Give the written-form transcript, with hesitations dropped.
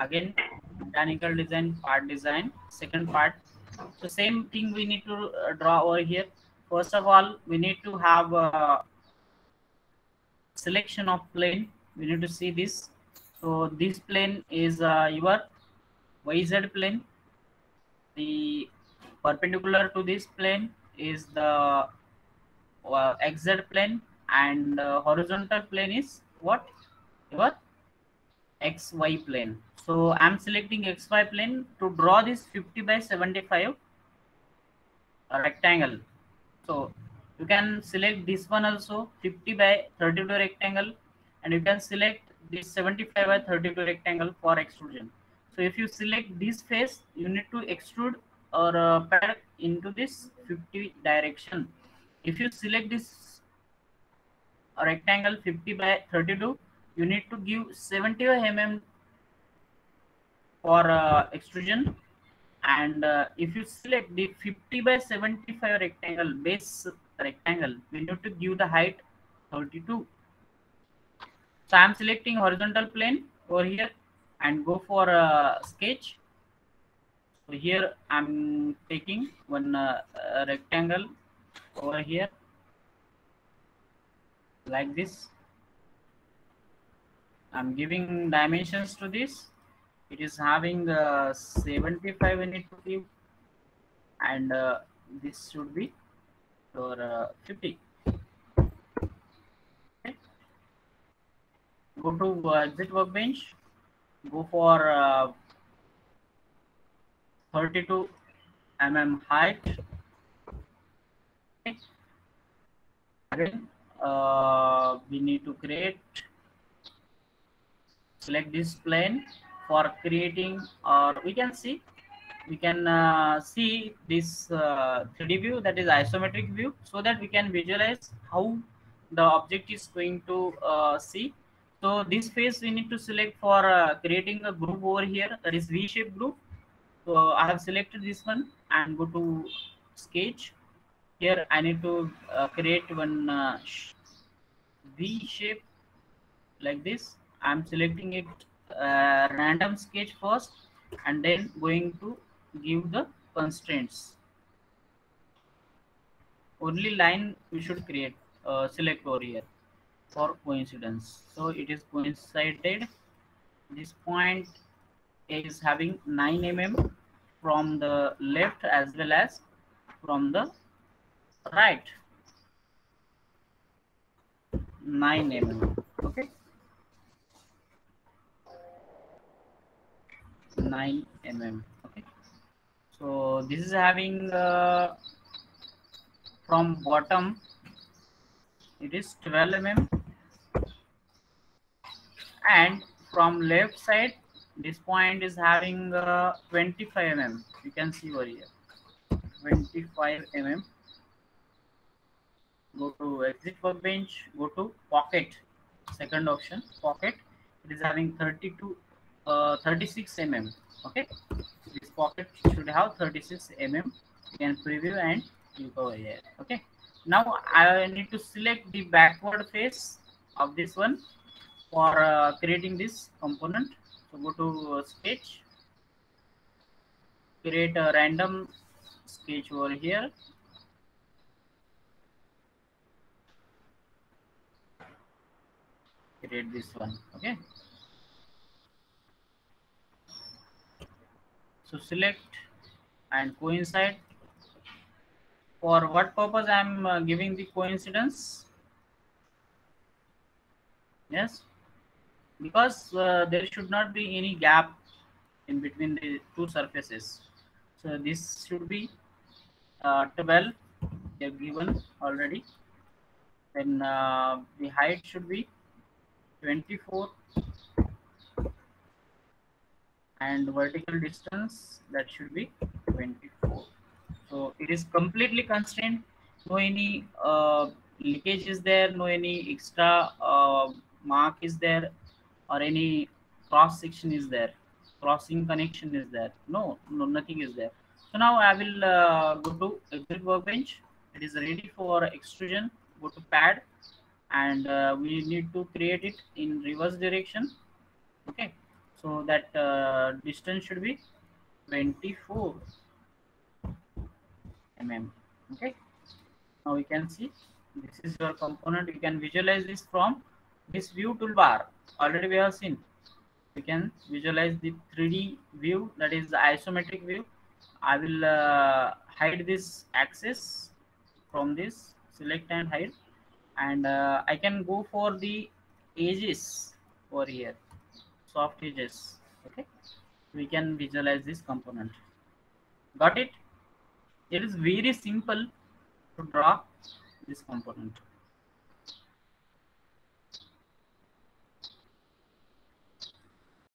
again mechanical design, part design, second part. So same thing we need to draw over here. First of all, we need to have a selection of plane. We need to see this. So this plane is your YZ plane. The perpendicular to this plane is the XZ plane, and horizontal plane is what? Your XY plane. So I'm selecting XY plane to draw this 50 by 75 rectangle. So you can select this one also, 50 by 32 rectangle, and you can select this 75 by 32 rectangle for extrusion. So if you select this face, you need to extrude or pad into this 50 direction. If you select this rectangle 50 by 32, you need to give 75 mm for extrusion. And if you select the 50 by 75 rectangle base rectangle, we need to give the height 32. So I'm selecting horizontal plane over here and go for sketch. So here I'm taking one rectangle over here like this. I'm giving dimensions to this. It is having 75 we need to give, and this should be for 50. Okay. Go to exit workbench. Go for 32 mm height. Okay. Again, we need to select this plane for creating, or we can see this 3D view, that is isometric view, so that we can visualize how the object is going to see. So this face we need to select for creating a group over here, that is V-shaped group. So I have selected this one and go to sketch. Here I need to create one V shape like this. I'm selecting it random sketch first, and then going to give the constraints. Only line we should create, select over here for coincidence. So it is coincided. This point is having 9 mm from the left as well as from the right. 9 mm. Okay. 9 mm. Okay. So this is having from bottom it is 12 mm, and from left side this point is having 25 mm. You can see over here 25 mm. Go to exit workbench, go to pocket, second option pocket. It is having 36 mm. Okay, this pocket should have 36 mm. You can preview and click over here. Okay, now I need to select the backward face of this one for creating this component. So go to sketch, create a random sketch over here. Create this one. Okay, so select and coincide. For what purpose I am giving the coincidence? Yes, because there should not be any gap in between the two surfaces. So this should be 12. They have given already. Then the height should be 24, and vertical distance that should be 24. So it is completely constrained. No any leakage is there, no any extra mark is there, or any cross section is there, crossing connection is there. No, nothing is there. So now I will go to exit workbench. It is ready for extrusion. Go to pad, and we need to create it in reverse direction. Okay, So that distance should be 24 mm. Okay, now we can see this is your component. You can visualize this from this view toolbar. Already we have seen. We can visualize the 3D view, that is the isometric view. I will hide this axis from this, select and hide, and I can go for the edges over here, soft edges. Okay, we can visualize this component. Got it? It is very simple to draw this component.